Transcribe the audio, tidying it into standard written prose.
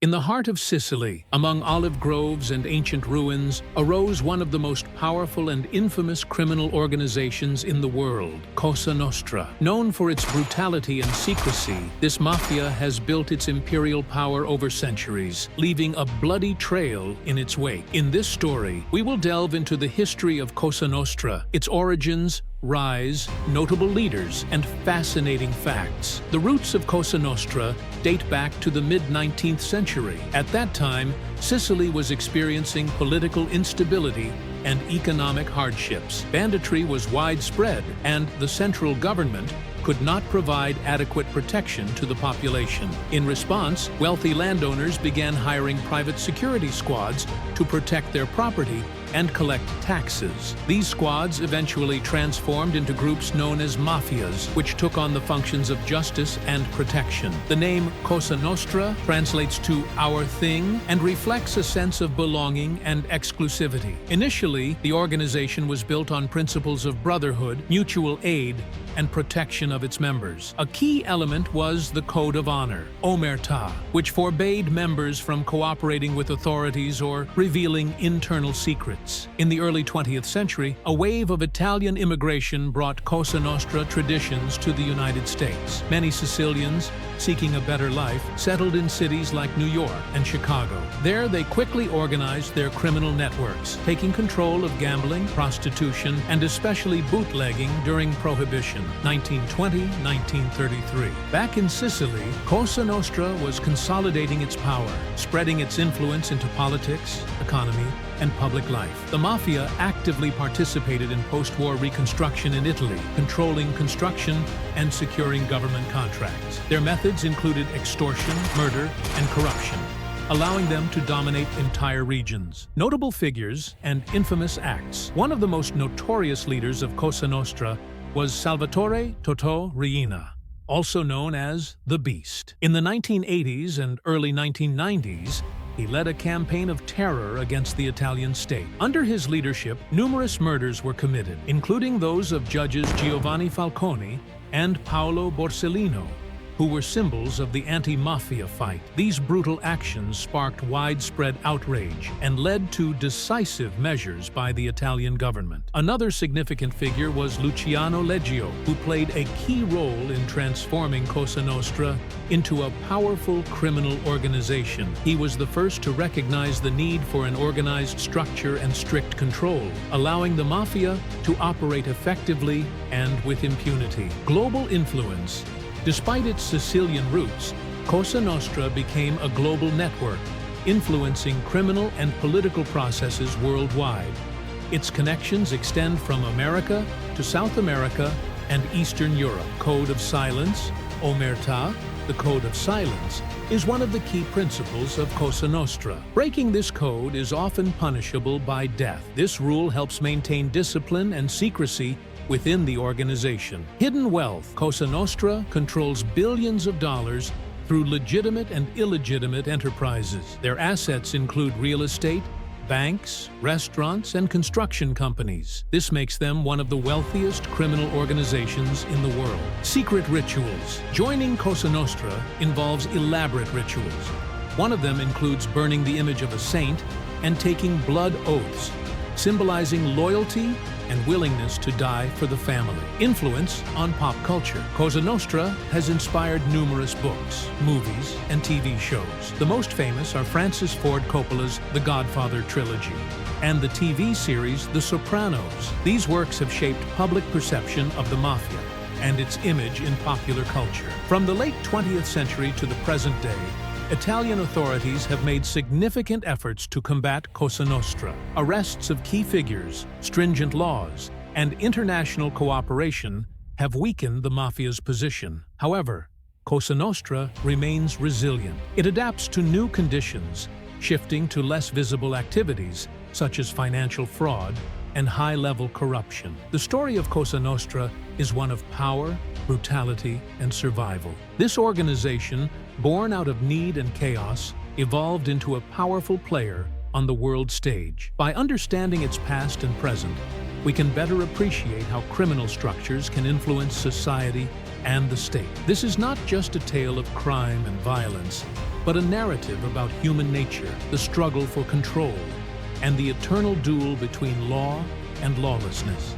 In the heart of Sicily, among olive groves and ancient ruins, arose one of the most powerful and infamous criminal organizations in the world, Cosa Nostra. Known for its brutality and secrecy, this mafia has built its imperial power over centuries, leaving a bloody trail in its wake. In this story, we will delve into the history of Cosa Nostra, its origins, rise, notable leaders, and fascinating facts. The roots of Cosa Nostra date back to the mid-19th century. At that time, Sicily was experiencing political instability and economic hardships. Banditry was widespread, and the central government could not provide adequate protection to the population. In response, wealthy landowners began hiring private security squads to protect their property and collect taxes. These squads eventually transformed into groups known as mafias, which took on the functions of justice and protection. The name Cosa Nostra translates to "our thing" and reflects a sense of belonging and exclusivity. Initially, the organization was built on principles of brotherhood, mutual aid, and protection of its members. A key element was the Code of Honor, Omertà, which forbade members from cooperating with authorities or revealing internal secrets. In the early 20th century, a wave of Italian immigration brought Cosa Nostra traditions to the United States. Many Sicilians, seeking a better life, settled in cities like New York and Chicago. There, they quickly organized their criminal networks, taking control of gambling, prostitution, and especially bootlegging during Prohibition, 1920-1933. Back in Sicily, Cosa Nostra was consolidating its power, spreading its influence into politics, economy, and public life. The mafia actively participated in post-war reconstruction in Italy, controlling construction and securing government contracts. Their methods included extortion, murder, and corruption, allowing them to dominate entire regions. Notable figures and infamous acts. One of the most notorious leaders of Cosa Nostra was Salvatore Totò Riina, also known as the Beast. In the 1980s and early 1990s, he led a campaign of terror against the Italian state. Under his leadership, numerous murders were committed, including those of judges Giovanni Falcone and Paolo Borsellino, who were symbols of the anti-mafia fight. These brutal actions sparked widespread outrage and led to decisive measures by the Italian government. Another significant figure was Luciano Leggio, who played a key role in transforming Cosa Nostra into a powerful criminal organization. He was the first to recognize the need for an organized structure and strict control, allowing the mafia to operate effectively and with impunity. Global influence. Despite its Sicilian roots, Cosa Nostra became a global network, influencing criminal and political processes worldwide. Its connections extend from America to South America and Eastern Europe. Code of Silence, Omertà, the Code of Silence, is one of the key principles of Cosa Nostra. Breaking this code is often punishable by death. This rule helps maintain discipline and secrecy within the organization. Hidden wealth. Cosa Nostra controls billions of dollars through legitimate and illegitimate enterprises. Their assets include real estate, banks, restaurants, and construction companies. This makes them one of the wealthiest criminal organizations in the world. Secret rituals. Joining Cosa Nostra involves elaborate rituals. One of them includes burning the image of a saint and taking blood oaths, symbolizing loyalty and willingness to die for the family. Influence on pop culture. Cosa Nostra has inspired numerous books, movies, and TV shows. The most famous are Francis Ford Coppola's The Godfather trilogy and the TV series The Sopranos. These works have shaped public perception of the mafia and its image in popular culture. From the late 20th century to the present day, Italian authorities have made significant efforts to combat Cosa Nostra. Arrests of key figures, stringent laws, and international cooperation have weakened the mafia's position. However, Cosa Nostra remains resilient. It adapts to new conditions, shifting to less visible activities such as financial fraud and high-level corruption. The story of Cosa Nostra is one of power, brutality, and survival. This organization, born out of need and chaos, evolved into a powerful player on the world stage. By understanding its past and present, we can better appreciate how criminal structures can influence society and the state. This is not just a tale of crime and violence, but a narrative about human nature, the struggle for control, and the eternal duel between law and lawlessness.